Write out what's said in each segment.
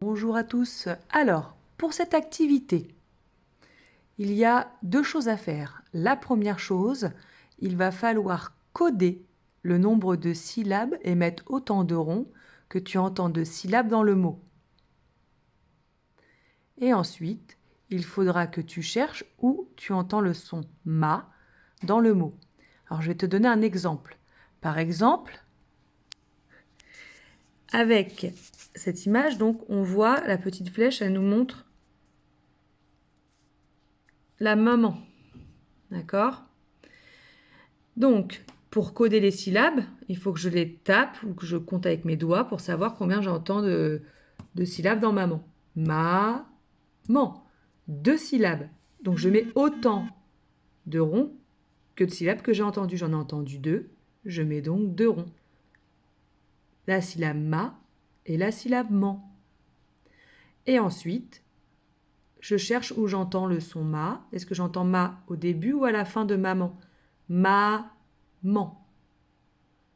Bonjour à tous. Alors, pour cette activité, il y a deux choses à faire. La première chose, il va falloir coder le nombre de syllabes et mettre autant de ronds que tu entends de syllabes dans le mot. Et ensuite, il faudra que tu cherches où tu entends le son ma dans le mot. Alors, je vais te donner un exemple. Par exemple, avec cette image, donc, on voit la petite flèche, elle nous montre la maman. D'accord? Donc, pour coder les syllabes, il faut que je les tape ou que je compte avec mes doigts pour savoir combien j'entends de syllabes dans maman. Ma-man. 2 syllabes. Donc, je mets autant de ronds que de syllabes que j'ai entendues. J'en ai entendu 2. Je mets donc 2 ronds. La syllabe ma et la syllabe man. Et ensuite, je cherche où j'entends le son ma. Est-ce que j'entends ma au début ou à la fin de maman? Ma-man.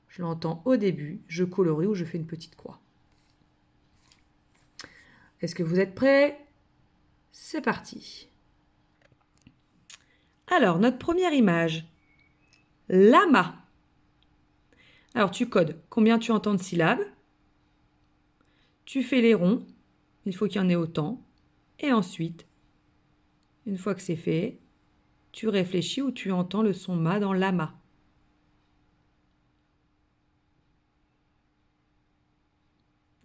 Je l'entends au début, je colorie ou je fais une petite croix. Est-ce que vous êtes prêts? C'est parti. Alors, notre première image. Lama. Alors, tu codes combien tu entends de syllabes. Tu fais les ronds. Il faut qu'il y en ait autant. Et ensuite, une fois que c'est fait, tu réfléchis où tu entends le son ma dans lama.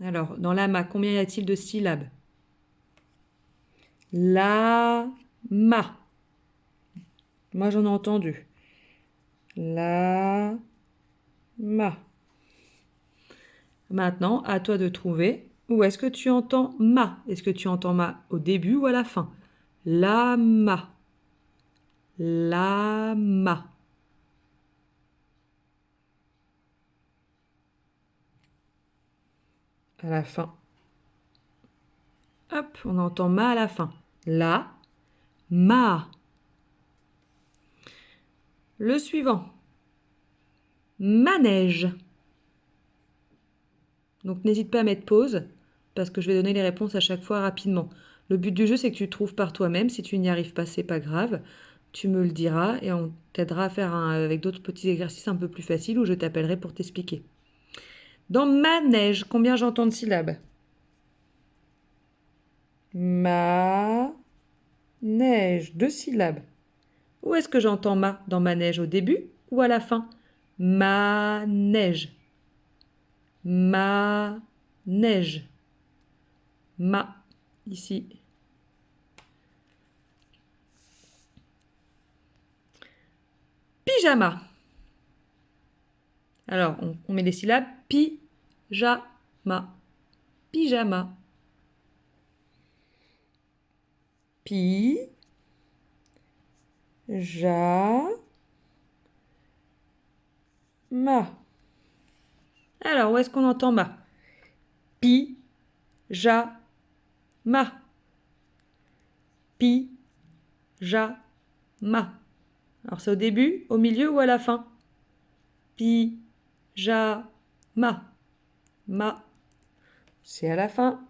Alors, dans lama, combien y a-t-il de syllabes? La, ma. Moi, j'en ai entendu. La, ma. Maintenant, à toi de trouver où est-ce que tu entends ma. Est-ce que tu entends ma au début ou à la fin? La, ma. La, ma. À la fin. Hop, on entend ma à la fin. La, ma. Le suivant. Manège. Donc n'hésite pas à mettre pause parce que je vais donner les réponses à chaque fois rapidement. Le but du jeu, c'est que tu trouves par toi-même. Si tu n'y arrives pas, c'est pas grave. Tu me le diras et on t'aidera à faire avec d'autres petits exercices un peu plus faciles où je t'appellerai pour t'expliquer. Dans manège, combien j'entends de syllabes? Ma neige, 2 syllabes. Où est-ce que j'entends ma dans manège, au début ou à la fin? Ma neige. Ma neige. Ma, ici. Pyjama. Alors, on met les syllabes. Pi-ja-ma. Pyjama. Pi. Ja. Ma. Alors, où est-ce qu'on entend ma? Pi. Ja. Ma. Pi. Ja. Ma. Alors, c'est au début, au milieu ou à la fin? Pi. Ja. Ma. Ma. C'est à la fin.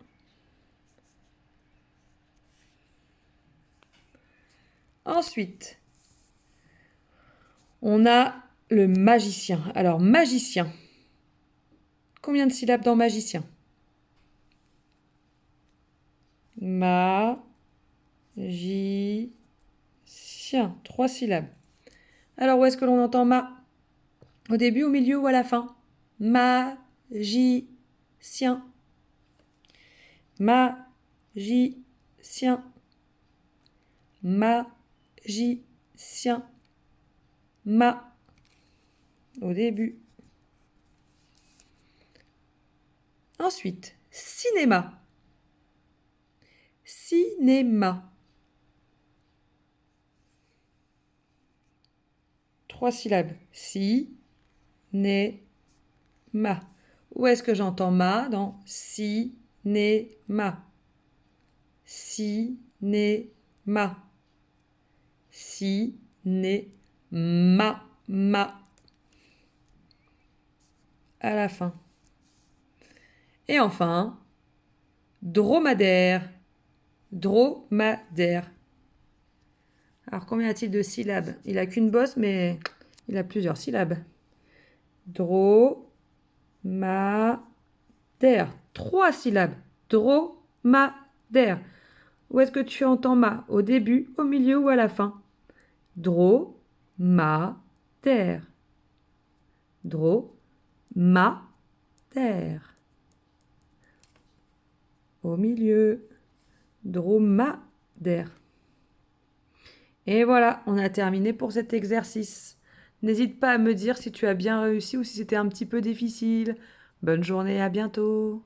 Ensuite, on a le magicien. Alors, magicien. Combien de syllabes dans magicien? Ma-gi-sien. 3 syllabes. Alors, où est-ce que l'on entend ma? Au début, au milieu ou à la fin? Ma-gi-sien. Ma-gi-sien. Ma-gi-sien. Ma. Au début. Ensuite, cinéma. Cinéma. 3 syllabes. Si, né, ma. Où est-ce que j'entends ma dans si, né, ma? Si, né, ma. Si, né, ma. À la fin. Et enfin, Dromadaire. Dromadaire. Alors, combien a-t-il de syllabes? Il n'a qu'une bosse, mais il a plusieurs syllabes. Dromadaire. 3 syllabes. Dromadaire. Où est-ce que tu entends ma? Au début, au milieu ou à la fin? Dromadaire. Dromadaire. Au milieu. Dromadaire. Et voilà, on a terminé pour cet exercice. N'hésite pas à me dire si tu as bien réussi ou si c'était un petit peu difficile. Bonne journée, à bientôt.